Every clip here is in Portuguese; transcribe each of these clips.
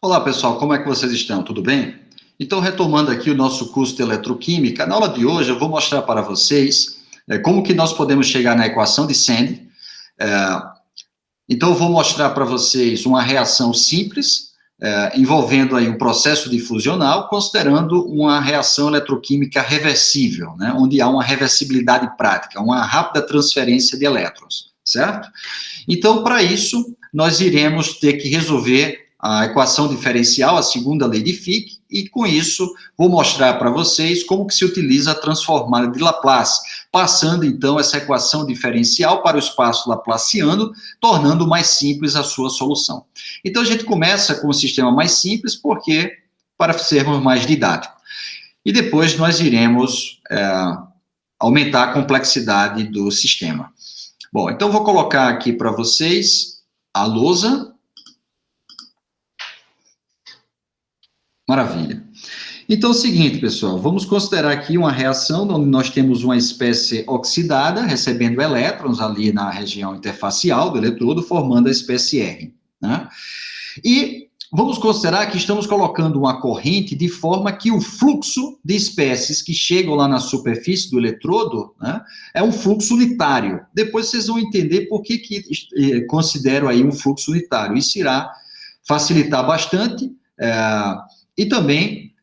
Olá, pessoal, como é que vocês estão? Tudo bem? Então, retomando aqui o nosso curso de eletroquímica, na aula de hoje eu vou mostrar para vocês como que nós podemos chegar na equação de Sand. Então, eu vou mostrar para vocês uma reação simples, envolvendo aí um processo difusional, considerando uma reação eletroquímica reversível, né, onde há uma reversibilidade prática, uma rápida transferência de elétrons, certo? Então, para isso, nós iremos ter que resolver a equação diferencial, a segunda lei de Fick, e com isso vou mostrar para vocês como que se utiliza a transformada de Laplace, passando então essa equação diferencial para o espaço laplaciano, tornando mais simples a sua solução. Então a gente começa com o sistema mais simples, porque para sermos mais didáticos. E depois nós iremos aumentar a complexidade do sistema. Bom, então vou colocar aqui para vocês a lousa. Maravilha. Então é o seguinte, pessoal, vamos considerar aqui uma reação onde nós temos uma espécie oxidada, recebendo elétrons ali na região interfacial do eletrodo, formando a espécie R, né? E vamos considerar que estamos colocando uma corrente de forma que o fluxo de espécies que chegam lá na superfície do eletrodo, né, é um fluxo unitário. Depois vocês vão entender por que considero aí um fluxo unitário. Isso irá facilitar bastante e também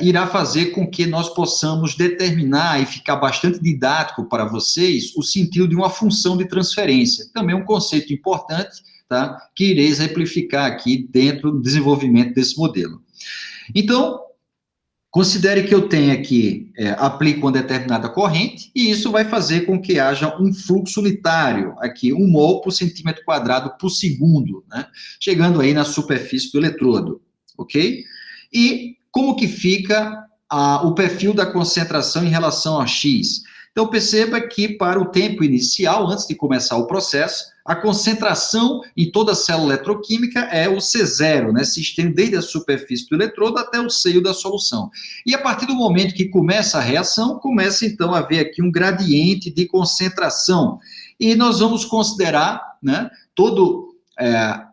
irá fazer com que nós possamos determinar e ficar bastante didático para vocês o sentido de uma função de transferência. Também um conceito importante, tá, que irei exemplificar aqui dentro do desenvolvimento desse modelo. Então, considere que eu tenho aqui, aplico uma determinada corrente, e isso vai fazer com que haja um fluxo unitário, aqui, 1 mol por centímetro quadrado por segundo, né, chegando aí na superfície do eletrodo, ok? E como que fica o perfil da concentração em relação a X? Então, perceba que para o tempo inicial, antes de começar o processo, a concentração em toda a célula eletroquímica é o C0, né? Se estende desde a superfície do eletrodo até o seio da solução. E a partir do momento que começa a reação, começa então a haver aqui um gradiente de concentração. E nós vamos considerar, né, todo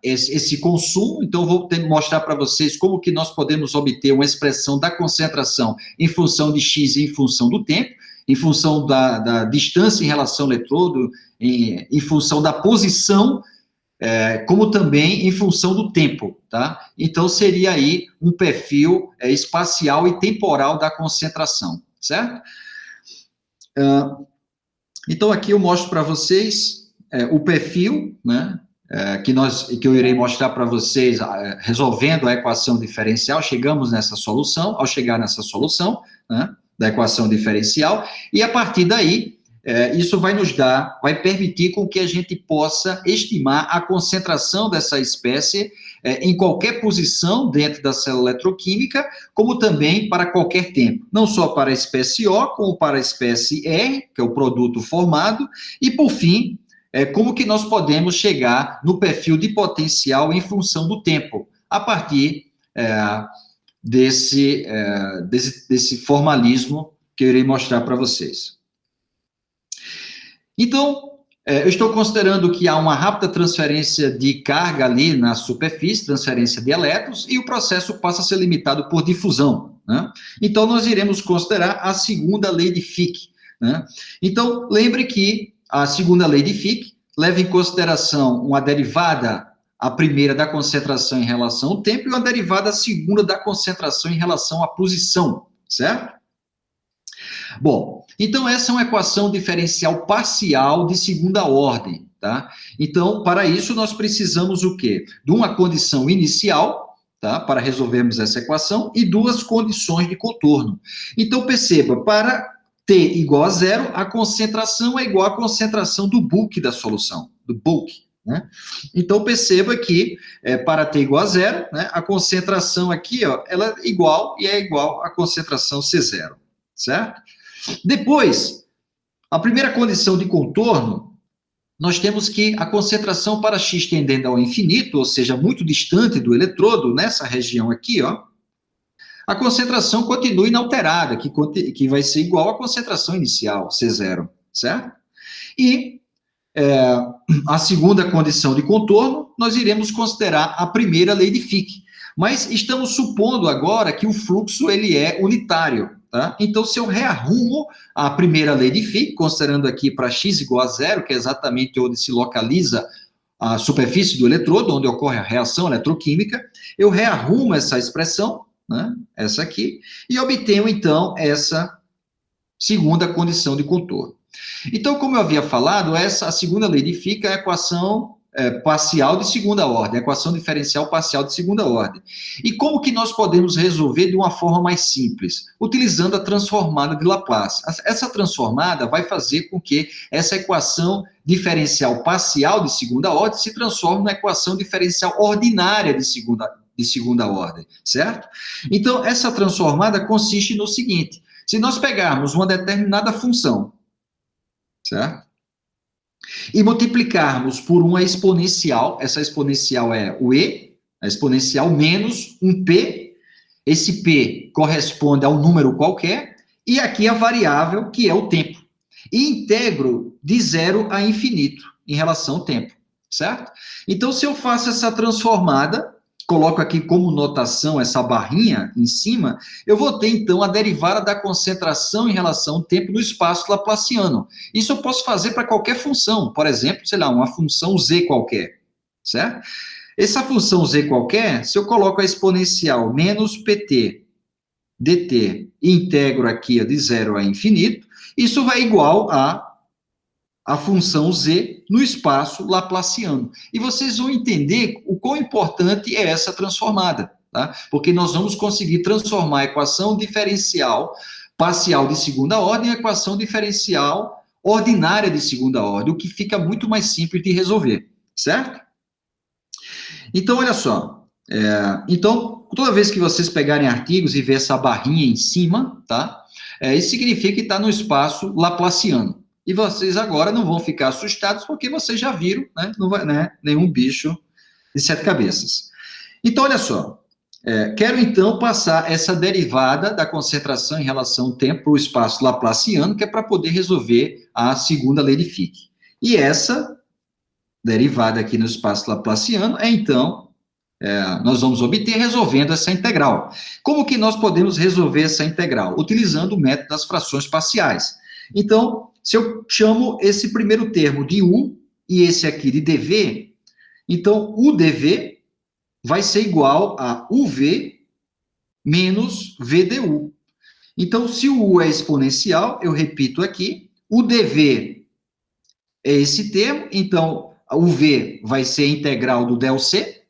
esse consumo. Então vou mostrar para vocês como que nós podemos obter uma expressão da concentração em função de X e em função do tempo, em função da distância em relação ao eletrodo, em função da posição, como também em função do tempo, tá? Então seria aí um perfil espacial e temporal da concentração, certo? Então aqui eu mostro para vocês o perfil, né, que eu irei mostrar para vocês, resolvendo a equação diferencial. Chegamos nessa solução, ao chegar nessa solução, né, da equação diferencial, e a partir daí, isso vai permitir com que a gente possa estimar a concentração dessa espécie em qualquer posição dentro da célula eletroquímica, como também para qualquer tempo, não só para a espécie O, como para a espécie R, que é o produto formado, e por fim, como que nós podemos chegar no perfil de potencial em função do tempo, a partir desse formalismo que eu irei mostrar para vocês. Então, eu estou considerando que há uma rápida transferência de carga ali na superfície, transferência de elétrons, e o processo passa a ser limitado por difusão, né? Então, nós iremos considerar a segunda lei de Fick, né? Então, lembre que a segunda lei de Fick leva em consideração uma derivada, a primeira da concentração em relação ao tempo, e uma derivada segunda da concentração em relação à posição, certo? Bom, então essa é uma equação diferencial parcial de segunda ordem, tá? Então, para isso, nós precisamos o quê? De uma condição inicial, tá? Para resolvermos essa equação, e duas condições de contorno. Então, perceba, para T igual a zero, a concentração é igual à concentração do bulk da solução, do bulk, né? Então, perceba que para T igual a zero, né, a concentração aqui, ó, ela é igual à concentração C0, certo? Depois, a primeira condição de contorno, nós temos que a concentração para X tendendo ao infinito, ou seja, muito distante do eletrodo, nessa região aqui, ó, a concentração continua inalterada, que vai ser igual à concentração inicial, C0, certo? E a segunda condição de contorno, nós iremos considerar a primeira lei de Fick. Mas estamos supondo agora que o fluxo ele é unitário, tá? Então, se eu rearrumo a primeira lei de Fick, considerando aqui para x igual a zero, que é exatamente onde se localiza a superfície do eletrodo, onde ocorre a reação eletroquímica, eu rearrumo essa expressão, né, essa aqui, e obtenho, então, essa segunda condição de contorno. Então, como eu havia falado, a segunda lei de Fick é a equação parcial de segunda ordem, a equação diferencial parcial de segunda ordem. E como que nós podemos resolver de uma forma mais simples? Utilizando a transformada de Laplace. Essa transformada vai fazer com que essa equação diferencial parcial de segunda ordem se transforme na equação diferencial ordinária de segunda ordem, certo? Então, essa transformada consiste no seguinte: se nós pegarmos uma determinada função, certo? E multiplicarmos por uma exponencial, essa exponencial é o e, a exponencial menos um p, esse p corresponde a um número qualquer, e aqui a variável, que é o tempo. E integro de zero a infinito em relação ao tempo, certo? Então, se eu faço essa transformada, coloco aqui como notação essa barrinha em cima, eu vou ter, então, a derivada da concentração em relação ao tempo no espaço laplaciano. Isso eu posso fazer para qualquer função, por exemplo, sei lá, uma função z qualquer, certo? Essa função z qualquer, se eu coloco a exponencial menos pt dt e integro aqui de zero a infinito, isso vai igual a função z no espaço laplaciano. E vocês vão entender o quão importante é essa transformada, tá? Porque nós vamos conseguir transformar a equação diferencial parcial de segunda ordem em equação diferencial ordinária de segunda ordem, o que fica muito mais simples de resolver, certo? Então, olha só. Então, toda vez que vocês pegarem artigos e ver essa barrinha em cima, tá? Isso significa que está no espaço laplaciano. E vocês agora não vão ficar assustados, porque vocês já viram, né? Não vai, né? Nenhum bicho de sete cabeças. Então, olha só. Quero, então, passar essa derivada da concentração em relação ao tempo para o espaço laplaciano, que é para poder resolver a segunda lei de Fick. E essa derivada aqui no espaço laplaciano então, nós vamos obter resolvendo essa integral. Como que nós podemos resolver essa integral? Utilizando o método das frações parciais. Então, se eu chamo esse primeiro termo de u e esse aqui de dv, então o dv vai ser igual a uv menos vdu. Então, se o u é exponencial, eu repito aqui, o dv é esse termo, então o v vai ser a integral do del c,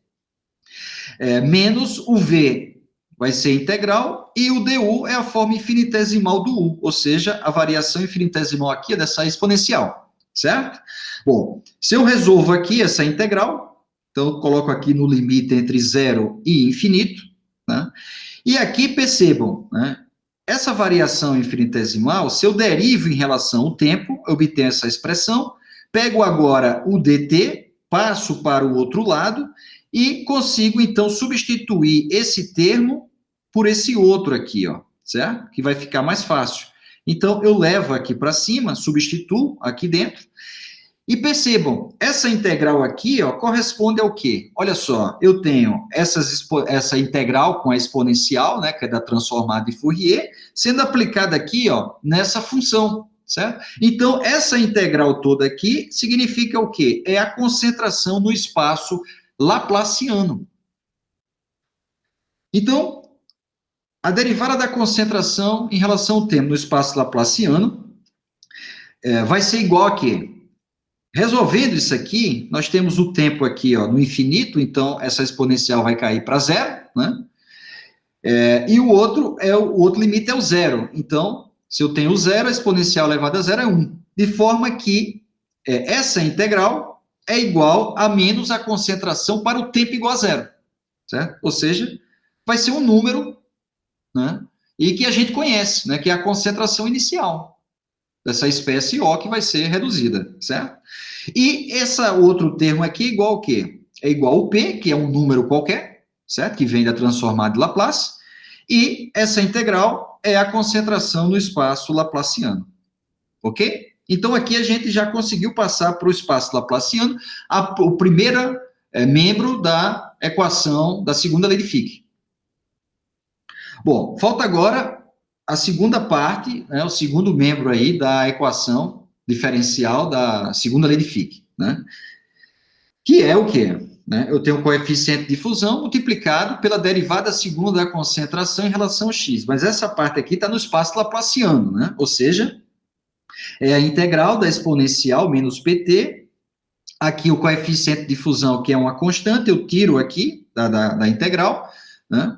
menos o v vai ser integral, e o du é a forma infinitesimal do u, ou seja, a variação infinitesimal aqui é dessa exponencial, certo? Bom, se eu resolvo aqui essa integral, então eu coloco aqui no limite entre zero e infinito, né? E aqui percebam, né? Essa variação infinitesimal, se eu derivo em relação ao tempo, eu obtenho essa expressão, pego agora o dt, passo para o outro lado, e consigo, então, substituir esse termo por esse outro aqui, ó, certo? Que vai ficar mais fácil. Então, eu levo aqui para cima, substituo aqui dentro, e percebam, essa integral aqui, ó, corresponde ao quê? Olha só, eu tenho essa integral com a exponencial, né, que é da transformada de Fourier, sendo aplicada aqui, ó, nessa função, certo? Então, essa integral toda aqui significa o quê? É a concentração no espaço laplaciano. Então, a derivada da concentração em relação ao tempo no espaço laplaciano vai ser igual a quê? Resolvendo isso aqui, nós temos o tempo aqui, ó, no infinito, então essa exponencial vai cair para zero, né? E o outro limite é o zero. Então, se eu tenho zero, a exponencial elevada a zero é 1. De forma que essa integral é igual a menos a concentração para o tempo igual a zero, certo? Ou seja, vai ser um número, né? E que a gente conhece, né? Que é a concentração inicial dessa espécie O que vai ser reduzida, certo? E esse outro termo aqui é igual ao quê? É igual ao P, que é um número qualquer, certo? Que vem da transformada de Laplace, e essa integral é a concentração no espaço laplaciano, ok? Então, aqui a gente já conseguiu passar para o espaço laplaciano o primeiro membro da equação da segunda lei de Fick. Bom, falta agora a segunda parte, né, o segundo membro aí da equação diferencial da segunda lei de Fick, né? Que é o quê? Né? Eu tenho o coeficiente de fusão multiplicado pela derivada segunda da concentração em relação a x. Mas essa parte aqui está no espaço laplaciano, né? Ou seja, é a integral da exponencial menos pt. Aqui o coeficiente de fusão, que é uma constante, eu tiro aqui da integral, né?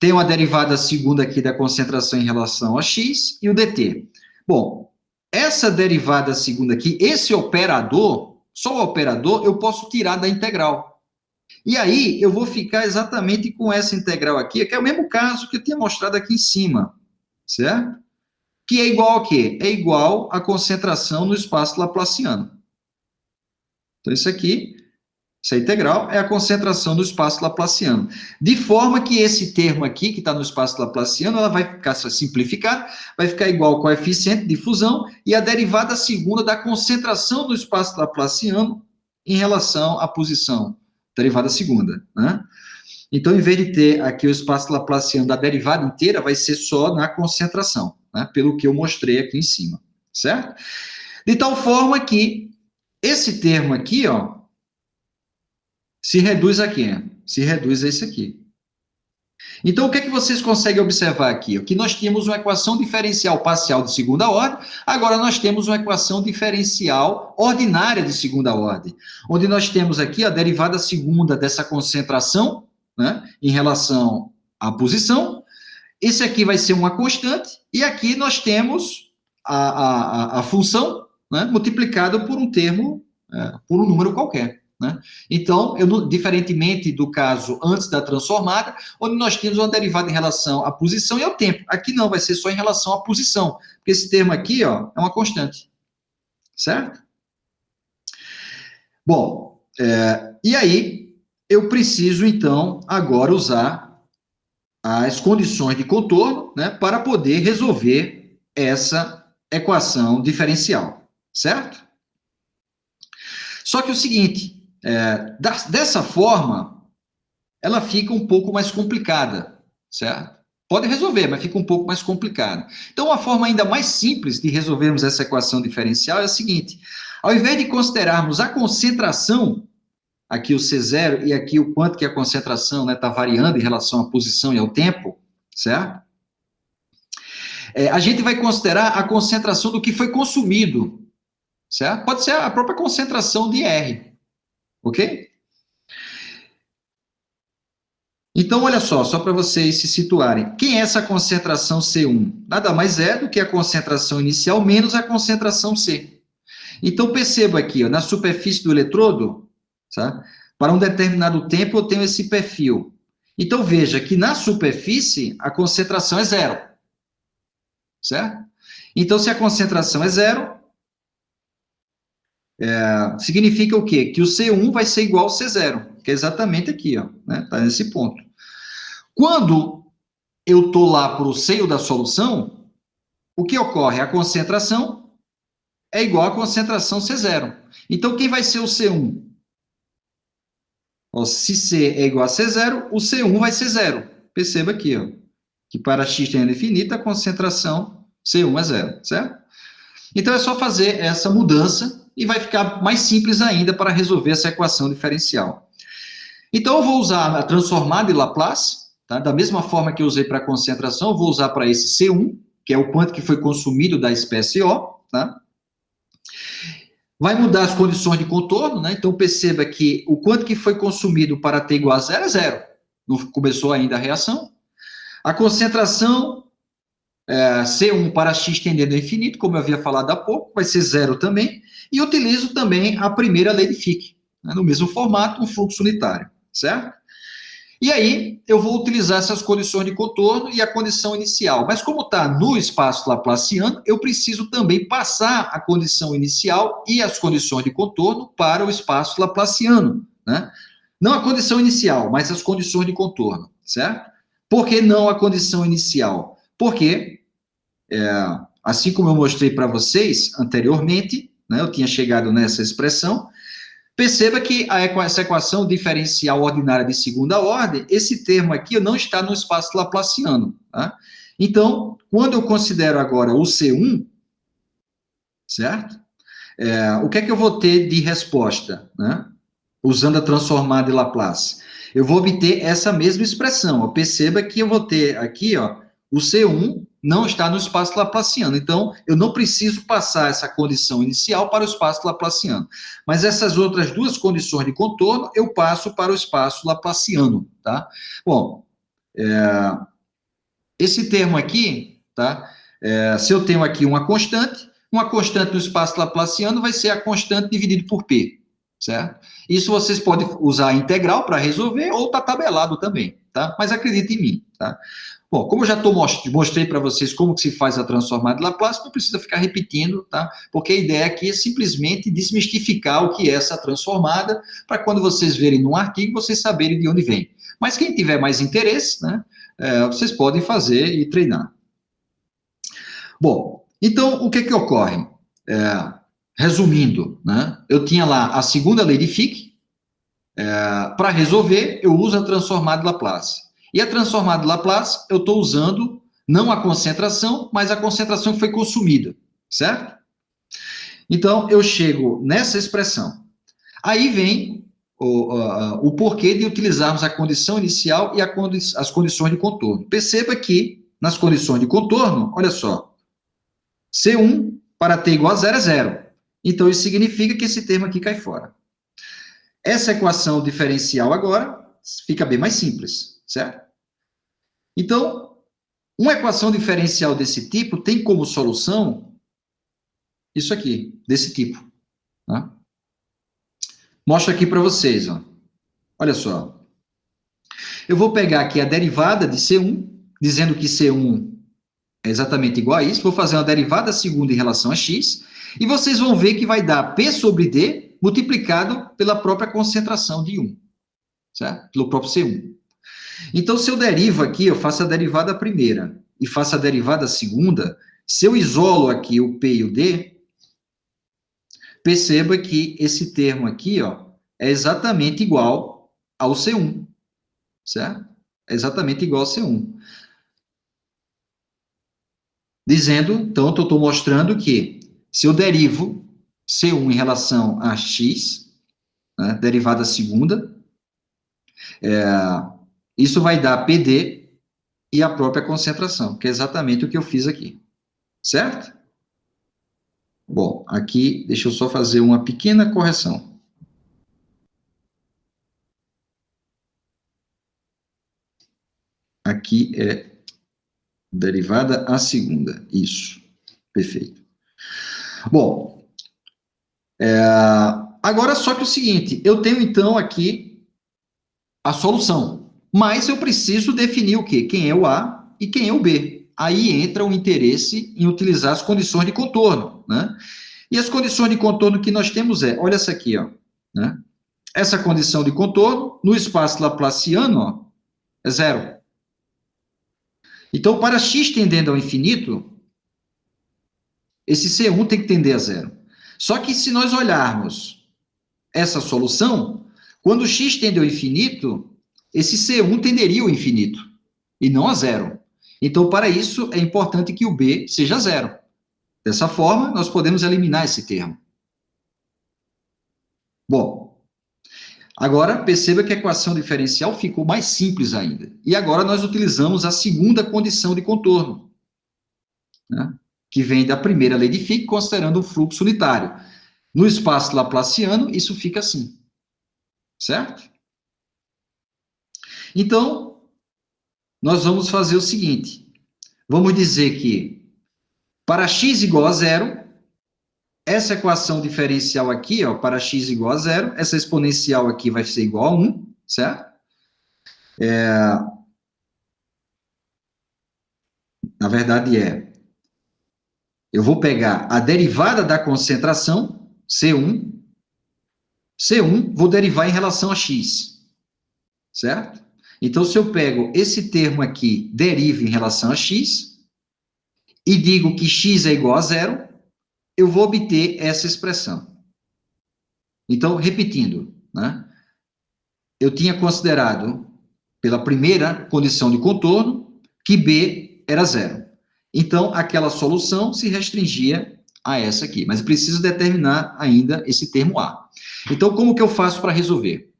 Tenho a derivada segunda aqui da concentração em relação a x e o dt. Bom, essa derivada segunda aqui, esse operador, só o operador, eu posso tirar da integral. E aí, eu vou ficar exatamente com essa integral aqui, que é o mesmo caso que eu tinha mostrado aqui em cima, certo? Que é igual a quê? É igual à concentração no espaço laplaciano. Então, isso aqui, essa integral, é a concentração no espaço laplaciano. De forma que esse termo aqui, que está no espaço laplaciano, ela vai ficar simplificada, vai ficar igual ao coeficiente de fusão e a derivada segunda da concentração no espaço laplaciano em relação à posição, derivada segunda, né? Então, em vez de ter aqui o espaço laplaciano da derivada inteira, vai ser só na concentração, né? Pelo que eu mostrei aqui em cima, certo? De tal forma que esse termo aqui, ó, se reduz a quê? Se reduz a esse aqui. Então, o que é que vocês conseguem observar aqui? Que nós tínhamos uma equação diferencial parcial de segunda ordem, agora nós temos uma equação diferencial ordinária de segunda ordem, onde nós temos aqui a derivada segunda dessa concentração, né, em relação à posição. Esse aqui vai ser uma constante, e aqui nós temos a função, né, multiplicada por um termo, por um número qualquer. Né? Então, diferentemente do caso antes da transformada, onde nós tínhamos uma derivada em relação à posição e ao tempo. Aqui não, vai ser só em relação à posição, porque esse termo aqui, ó, é uma constante. Certo? Bom, e aí eu preciso, então, agora usar as condições de contorno, né, para poder resolver essa equação diferencial. Certo? Só que o seguinte, dessa forma, ela fica um pouco mais complicada, certo? Pode resolver, mas fica um pouco mais complicada. Então, uma forma ainda mais simples de resolvermos essa equação diferencial é a seguinte: ao invés de considerarmos a concentração, aqui o C0 e aqui o quanto que a concentração está variando em relação à posição e ao tempo, certo? A gente vai considerar a concentração do que foi consumido, certo? Pode ser a própria concentração de R. Ok? Então, olha só para vocês se situarem. Quem é essa concentração C1? Nada mais é do que a concentração inicial menos a concentração C. Então, perceba aqui, ó, na superfície do eletrodo, tá? Para um determinado tempo eu tenho esse perfil. Então, veja que na superfície a concentração é zero. Certo? Então, se a concentração é zero, significa o quê? Que o C1 vai ser igual ao C0, que é exatamente aqui, ó, né? Tá nesse ponto. Quando eu estou lá para o seio da solução, o que ocorre? A concentração é igual à concentração C0. Então, quem vai ser o C1? Ó, se C é igual a C0, o C1 vai ser zero. Perceba aqui, ó, que para x tendendo a infinito, a concentração C1 é zero, certo? Então, é só fazer essa mudança e vai ficar mais simples ainda para resolver essa equação diferencial. Então, eu vou usar a transformada de Laplace, tá? Da mesma forma que eu usei para a concentração, eu vou usar para esse C1, que é o quanto que foi consumido da espécie O, tá? Vai mudar as condições de contorno, né? Então, perceba que o quanto que foi consumido para t igual a zero é zero. Não começou ainda a reação. A concentração C1 para x tendendo ao infinito, como eu havia falado há pouco, vai ser zero também. E utilizo também a primeira lei de Fick, né, no mesmo formato, um fluxo unitário, certo? E aí, eu vou utilizar essas condições de contorno e a condição inicial. Mas como está no espaço laplaciano, eu preciso também passar a condição inicial e as condições de contorno para o espaço laplaciano, né? Não a condição inicial, mas as condições de contorno, certo? Por que não a condição inicial? Porque, assim como eu mostrei para vocês anteriormente, né, eu tinha chegado nessa expressão, Perceba que essa equação diferencial ordinária de segunda ordem, esse termo aqui não está no espaço laplaciano. Tá? Então, quando eu considero agora o C1, certo? O que é que eu vou ter de resposta, né? Usando a transformada de Laplace? Eu vou obter essa mesma expressão. Ó. Perceba que eu vou ter aqui, ó, o C1 não está no espaço laplaciano. Então, eu não preciso passar essa condição inicial para o espaço laplaciano. Mas essas outras duas condições de contorno, eu passo para o espaço laplaciano, tá? Bom, esse termo aqui, tá? Se eu tenho aqui uma constante no espaço laplaciano vai ser a constante dividido por P, certo? Isso vocês podem usar a integral para resolver ou tá tabelado também, tá? Mas acredite em mim, tá? Bom, como eu já mostrei para vocês como que se faz a transformada de Laplace, não precisa ficar repetindo, tá? Porque a ideia aqui é simplesmente desmistificar o que é essa transformada, para quando vocês verem num artigo, vocês saberem de onde vem. Mas quem tiver mais interesse, né, vocês podem fazer e treinar. Bom, então, o que que ocorre? Resumindo, né, eu tinha lá a segunda lei de Fick, para resolver, eu uso a transformada de Laplace. E a transformada de Laplace, eu estou usando não a concentração, mas a concentração que foi consumida, certo? Então, eu chego nessa expressão. Aí vem o porquê de utilizarmos a condição inicial e as condições de contorno. Perceba que, nas condições de contorno, olha só, C1 para t igual a 0 é 0. Então, isso significa que esse termo aqui cai fora. Essa equação diferencial agora fica bem mais simples, certo? Então, uma equação diferencial desse tipo tem como solução isso aqui, desse tipo. Tá? Mostro aqui para vocês. Ó. Olha só. Eu vou pegar aqui a derivada de C1, dizendo que C1 é exatamente igual a isso. Vou fazer uma derivada segunda em relação a x. E vocês vão ver que vai dar P sobre D multiplicado pela própria concentração de 1. Certo? Pelo próprio C1. Então, se eu derivo aqui, eu faço a derivada primeira e faço a derivada segunda, se eu isolo aqui o P e o D, perceba que esse termo aqui, ó, é exatamente igual ao C1, certo? É exatamente igual ao C1. Dizendo, então, eu estou mostrando que se eu derivo C1 em relação a x, né, derivada segunda, isso vai dar PD e a própria concentração, que é exatamente o que eu fiz aqui. Certo? Bom, aqui, deixa eu só fazer uma pequena correção. Aqui é derivada a segunda. Isso. Perfeito. Bom, agora só que o seguinte, eu tenho então aqui a solução, mas eu preciso definir o quê? Quem é o A e quem é o B. Aí entra o interesse em utilizar as condições de contorno, né? E as condições de contorno que nós temos olha essa aqui, ó, né? Essa condição de contorno, no espaço laplaciano, ó, é zero. Então, para x tendendo ao infinito, esse C1 tem que tender a zero. Só que se nós olharmos essa solução, quando x tende ao infinito, esse C1 tenderia ao infinito, e não a zero. Então, para isso, é importante que o B seja zero. Dessa forma, nós podemos eliminar esse termo. Bom, agora perceba que a equação diferencial ficou mais simples ainda. E agora nós utilizamos a segunda condição de contorno, né, que vem da primeira lei de Fick, considerando o fluxo unitário. No espaço laplaciano, isso fica assim. Certo? Então, nós vamos fazer o seguinte. Vamos dizer que para x igual a zero, essa equação diferencial aqui, ó, para x igual a zero, essa exponencial aqui vai ser igual a 1, certo? Na verdade eu vou pegar a derivada da concentração, C1, vou derivar em relação a x, certo? Então, se eu pego esse termo aqui, derivo em relação a x, e digo que x é igual a zero, eu vou obter essa expressão. Então, repetindo, né? Eu tinha considerado, pela primeira condição de contorno, que B era zero. Então, aquela solução se restringia a essa aqui. Mas eu preciso determinar ainda esse termo A. Então, como que eu faço para resolver?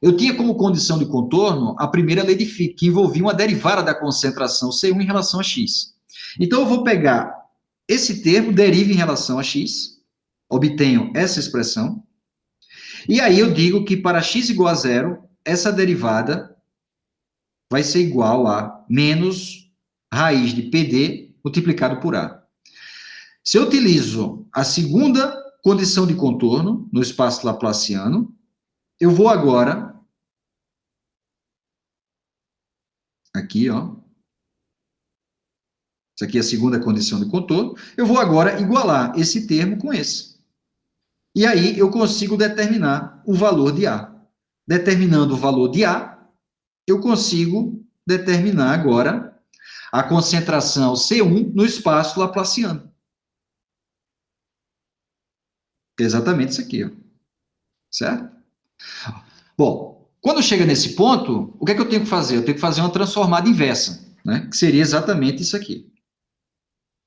Eu tinha como condição de contorno a primeira lei de Fick, que envolvia uma derivada da concentração C1 em relação a X. Então, eu vou pegar esse termo, derivo em relação a X, obtenho essa expressão, e aí eu digo que para x igual a zero, essa derivada vai ser igual a menos raiz de PD multiplicado por A. Se eu utilizo a segunda condição de contorno no espaço laplaciano, eu vou agora, aqui, ó, isso aqui é a segunda condição de contorno, eu vou agora igualar esse termo com esse. E aí eu consigo determinar o valor de A. Determinando o valor de A, eu consigo determinar agora a concentração C1 no espaço laplaciano. Exatamente isso aqui, ó. Certo? Bom, quando chega nesse ponto, o que é que eu tenho que fazer? Eu tenho que fazer uma transformada inversa, né? Que seria exatamente isso aqui.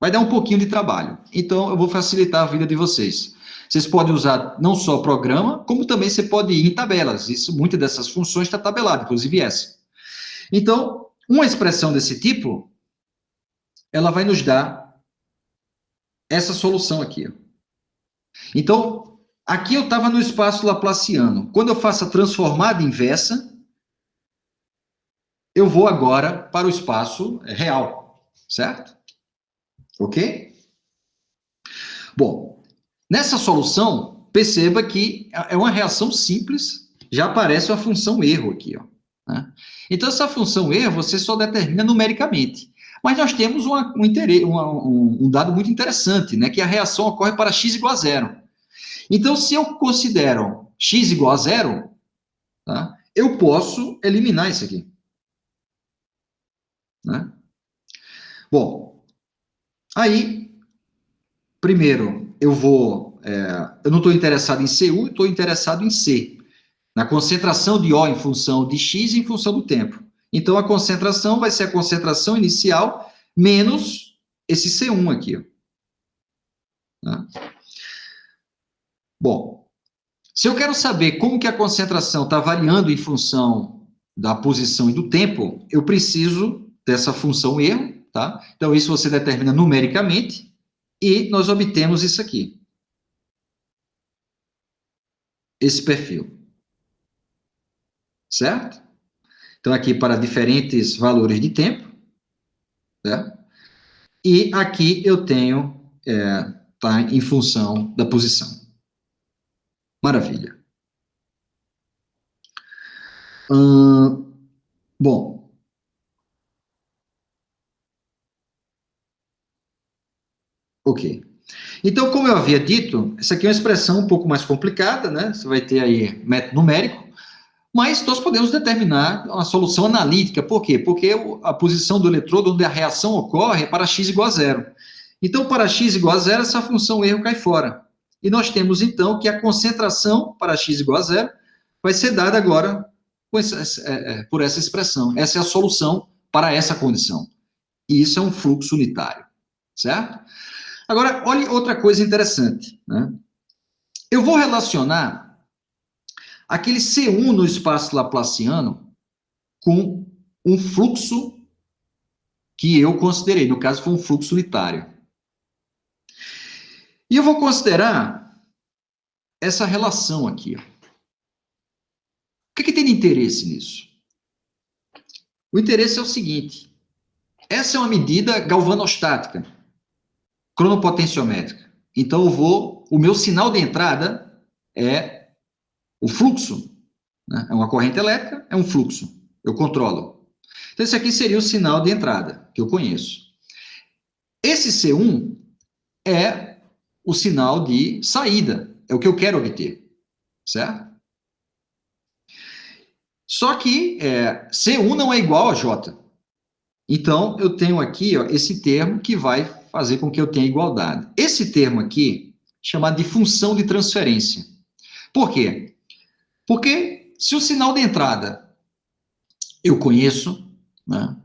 Vai dar um pouquinho de trabalho. Então, eu vou facilitar a vida de vocês. Vocês podem usar não só o programa, como também você pode ir em tabelas. Isso, muitas dessas funções está tabelada, inclusive essa. Então, uma expressão desse tipo, ela vai nos dar essa solução aqui. Então, aqui eu estava no espaço laplaciano. Quando eu faço a transformada inversa, eu vou agora para o espaço real, certo? Ok? Bom, nessa solução, perceba que é uma reação simples, já aparece uma função erro aqui, ó, né? Então, essa função erro você só determina numericamente. Mas nós temos um dado muito interessante, né, que a reação ocorre para x igual a zero. Então, se eu considero x igual a zero, tá, eu posso eliminar isso aqui, né? Bom, aí, primeiro, eu não estou interessado em CU, estou interessado em C, na concentração de O em função de X e em função do tempo. Então, a concentração vai ser a concentração inicial menos esse C1 aqui, ó, né? Bom, se eu quero saber como que a concentração está variando em função da posição e do tempo, eu preciso dessa função erro, tá? Então, isso você determina numericamente e nós obtemos isso aqui. Esse perfil. Certo? Então, aqui para diferentes valores de tempo, certo? E aqui eu tenho, tá em função da posição. Maravilha. Bom. Ok. Então, como eu havia dito, essa aqui é uma expressão um pouco mais complicada, né? Você vai ter aí método numérico, mas nós podemos determinar uma solução analítica. Por quê? Porque a posição do eletrodo onde a reação ocorre é para x igual a zero. Então, para x igual a zero, essa função erro cai fora. E nós temos, então, que a concentração para x igual a zero vai ser dada agora por essa expressão. Essa é a solução para essa condição. E isso é um fluxo unitário, certo? Agora, olhe outra coisa interessante, né? Eu vou relacionar aquele C1 no espaço laplaciano com um fluxo que eu considerei. No caso, foi um fluxo unitário. E eu vou considerar essa relação aqui, ó. O que tem de interesse nisso? O interesse é o seguinte: essa é uma medida galvanostática, cronopotenciométrica. Então, o meu sinal de entrada é o fluxo, né? É uma corrente elétrica, é um fluxo. Eu controlo. Então, esse aqui seria o sinal de entrada, que eu conheço. Esse C1 é o sinal de saída, é o que eu quero obter, certo? Só que C1 não é igual a J. Então, eu tenho aqui, ó, esse termo que vai fazer com que eu tenha igualdade. Esse termo aqui, chamado de função de transferência. Por quê? Porque se o sinal de entrada eu conheço, né,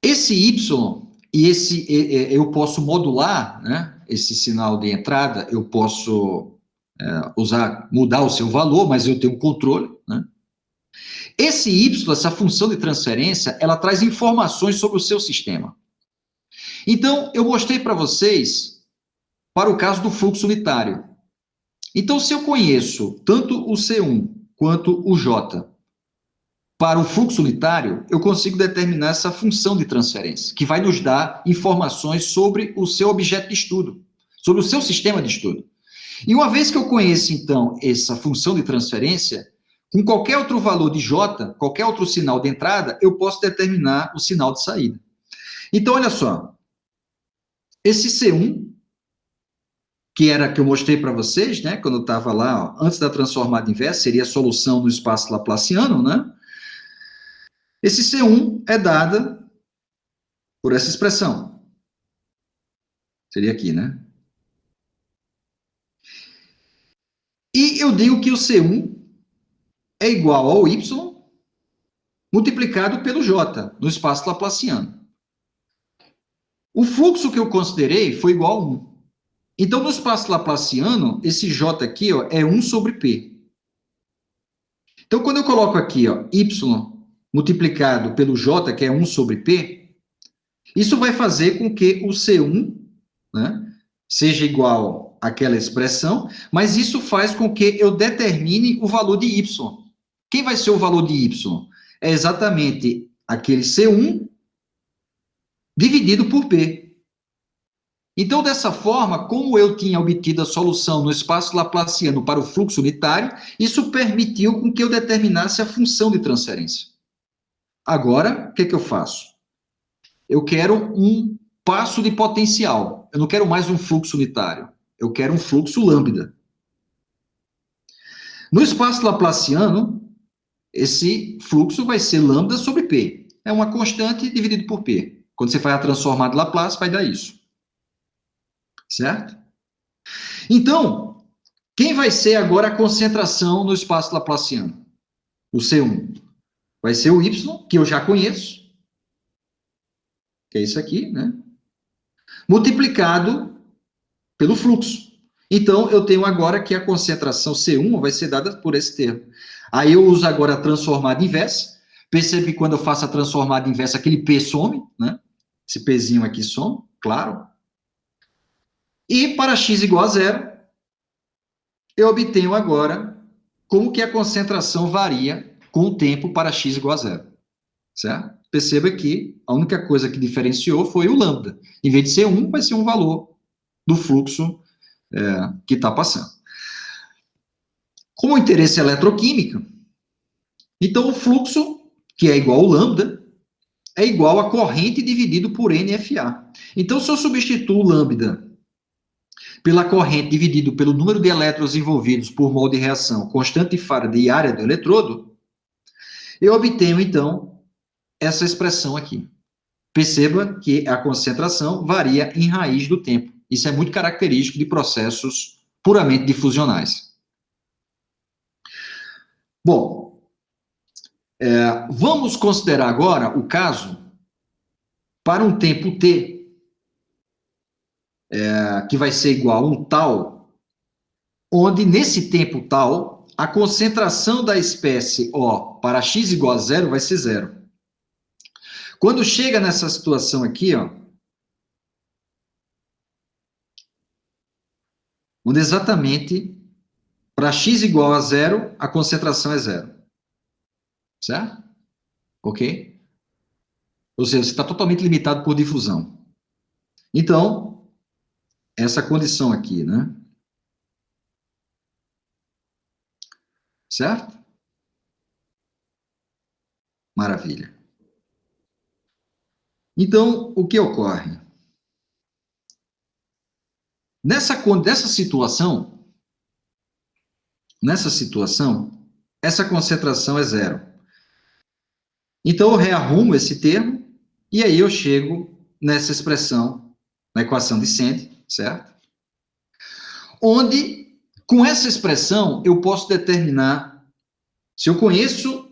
esse Y e esse eu posso modular, né, esse sinal de entrada, eu posso mudar o seu valor, mas eu tenho controle, né? Esse Y, essa função de transferência, ela traz informações sobre o seu sistema. Então, eu mostrei para vocês para o caso do fluxo unitário. Então, se eu conheço tanto o C1 quanto o J para o fluxo unitário, eu consigo determinar essa função de transferência, que vai nos dar informações sobre o seu objeto de estudo, sobre o seu sistema de estudo. E uma vez que eu conheço, então, essa função de transferência, com qualquer outro valor de J, qualquer outro sinal de entrada, eu posso determinar o sinal de saída. Então, olha só. Esse C1, que era que eu mostrei para vocês, né, quando eu estava lá, ó, antes da transformada inversa, seria a solução no espaço laplaciano, né? Esse C1 é dada por essa expressão. Seria aqui, né? E eu digo que o C1 é igual ao Y multiplicado pelo J, no espaço laplaciano. O fluxo que eu considerei foi igual a 1. Então, no espaço laplaciano, esse J aqui ó, é 1 sobre P. Então, quando eu coloco aqui ó, Y multiplicado pelo J, que é 1 sobre P, isso vai fazer com que o C1, né, seja igual àquela expressão, mas isso faz com que eu determine o valor de Y. Quem vai ser o valor de Y? É exatamente aquele C1 dividido por P. Então, dessa forma, como eu tinha obtido a solução no espaço laplaciano para o fluxo unitário, isso permitiu com que eu determinasse a função de transferência. Agora, o que eu faço? Eu quero um passo de potencial. Eu não quero mais um fluxo unitário. Eu quero um fluxo lambda. No espaço laplaciano, esse fluxo vai ser lambda sobre P. É uma constante dividido por P. Quando você faz a transformada de Laplace, vai dar isso. Certo? Então, quem vai ser agora a concentração no espaço laplaciano? O C1. Vai ser o Y, que eu já conheço, que é isso aqui, né? Multiplicado pelo fluxo. Então, eu tenho agora que a concentração C1 vai ser dada por esse termo. Aí eu uso agora a transformada inversa. Percebe que quando eu faço a transformada inversa, aquele P some, né? Esse Pzinho aqui some, claro. E para x igual a zero, eu obtenho agora como que a concentração varia com o tempo para x igual a zero. Certo? Perceba que a única coisa que diferenciou foi o lambda. Em vez de ser 1, vai ser um valor do fluxo que está passando. Como o interesse é eletroquímica, então o fluxo, que é igual ao lambda, é igual a corrente dividido por NFA. Então, se eu substituo o lambda pela corrente dividido pelo número de elétrons envolvidos por mol de reação, constante de Faraday e área do eletrodo, eu obtenho, então, essa expressão aqui. Perceba que a concentração varia em raiz do tempo. Isso é muito característico de processos puramente difusionais. Bom, vamos considerar agora o caso para um tempo t, que vai ser igual a um tal, onde nesse tempo tal, a concentração da espécie O para x igual a zero vai ser zero. Quando chega nessa situação aqui, ó, onde exatamente para x igual a zero, a concentração é zero. Certo? Ok? Ou seja, você está totalmente limitado por difusão. Então, essa condição aqui, né? Certo? Maravilha. Então, o que ocorre? Nessa situação, essa concentração é zero. Então, eu rearrumo esse termo e aí eu chego nessa expressão, na equação de Sand, certo? Onde, Com essa expressão, eu posso determinar, se eu conheço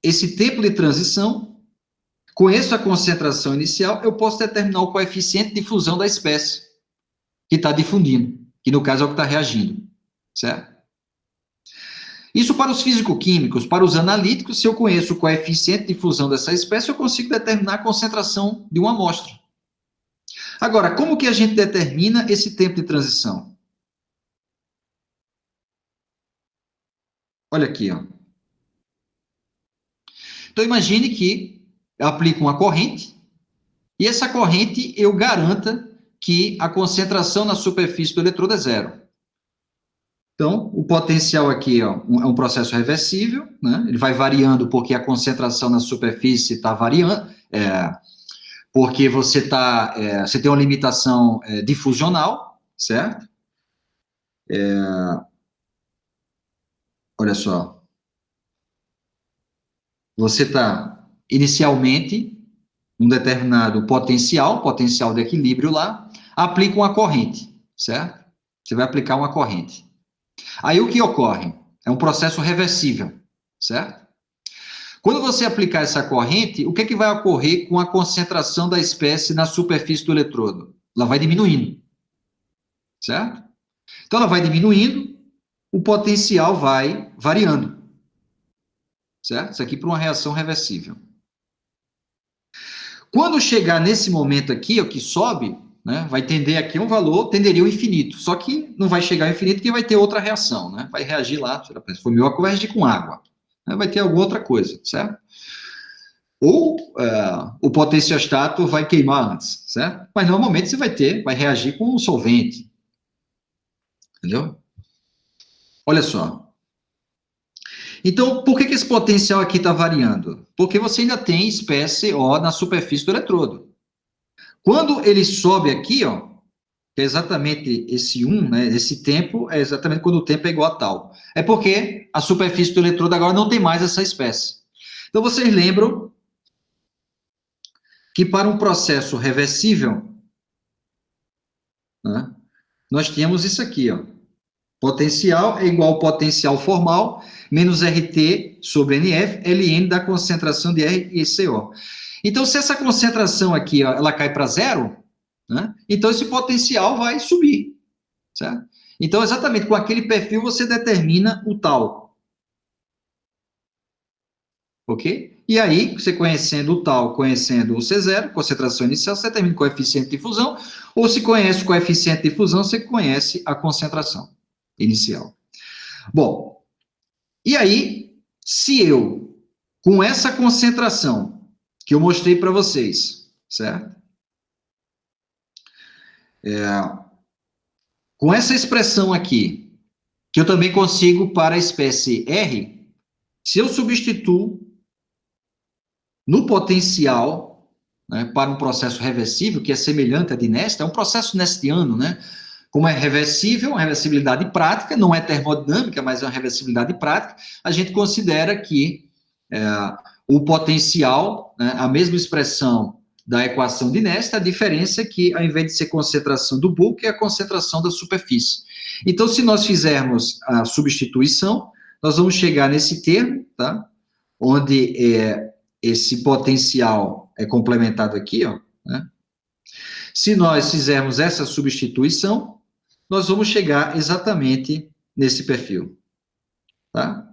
esse tempo de transição, conheço a concentração inicial, eu posso determinar o coeficiente de fusão da espécie que está difundindo, que no caso é o que está reagindo, certo? Isso para os físico-químicos. Para os analíticos, se eu conheço o coeficiente de fusão dessa espécie, eu consigo determinar a concentração de uma amostra. Agora, como que a gente determina esse tempo de transição? Olha aqui, ó. Então, imagine que eu aplico uma corrente, e essa corrente eu garanta que a concentração na superfície do eletrodo é zero. Então, o potencial aqui ó, é um processo reversível, né? Ele vai variando porque a concentração na superfície está variando, porque você tem uma limitação difusional, certo? Olha só, você está inicialmente um determinado potencial de equilíbrio lá, aplica uma corrente, certo? Você vai aplicar uma corrente. Aí o que ocorre? É um processo reversível, certo? Quando você aplicar essa corrente, o que é que vai ocorrer com a concentração da espécie na superfície do eletrodo? Ela vai diminuindo, certo? Então ela vai diminuindo, o potencial vai variando, certo? Isso aqui para uma reação reversível. Quando chegar nesse momento aqui, ó, que sobe, né, vai tender aqui um valor, tenderia ao infinito. Só que não vai chegar ao infinito porque vai ter outra reação, né? Vai reagir lá, se for melhor que vai reagir com água. Né? Vai ter alguma outra coisa, certo? Ou o potenciostato vai queimar antes, certo? Mas normalmente você vai reagir com um solvente. Entendeu? Olha só. Então, por que esse potencial aqui está variando? Porque você ainda tem espécie O na superfície do eletrodo. Quando ele sobe aqui, ó, que é exatamente esse 1, né, esse tempo, é exatamente quando o tempo é igual a tal. É porque a superfície do eletrodo agora não tem mais essa espécie. Então, vocês lembram que para um processo reversível, né, nós tínhamos isso aqui, ó. Potencial é igual ao potencial formal, menos RT sobre NF, Ln da concentração de R e CO. Então, se essa concentração aqui, ó, ela cai para zero, né, então esse potencial vai subir, certo? Então, exatamente com aquele perfil você determina o tal. Ok? E aí, você conhecendo o tal, conhecendo o C0, concentração inicial, você determina o coeficiente de fusão, ou se conhece o coeficiente de fusão, você conhece a concentração inicial. Bom, e aí, se eu, com essa concentração que eu mostrei para vocês, certo? Com essa expressão aqui, que eu também consigo para a espécie R, se eu substituo no potencial, né, para um processo reversível, que é semelhante a de Nesta, é um processo nestiano, né? Como é reversível, uma reversibilidade prática, não é termodinâmica, mas é uma reversibilidade prática, a gente considera que o potencial, né, a mesma expressão da equação de Nesta, a diferença é que, ao invés de ser concentração do bulk, é a concentração da superfície. Então, se nós fizermos a substituição, nós vamos chegar nesse termo, tá? Onde esse potencial é complementado aqui, ó, né? Se nós fizermos essa substituição, nós vamos chegar exatamente nesse perfil, tá?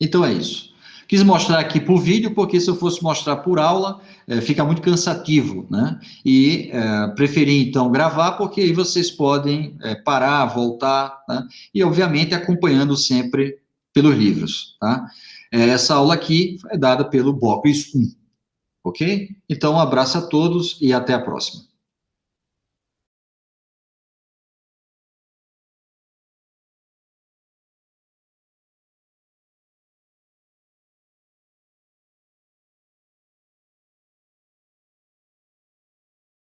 Então é isso. Quis mostrar aqui por vídeo, porque se eu fosse mostrar por aula, fica muito cansativo, né? E preferi, então, gravar, porque aí vocês podem parar, voltar, né? E, obviamente, acompanhando sempre pelos livros, tá? Essa aula aqui é dada pelo Bocris 1, ok? Então, um abraço a todos e até a próxima.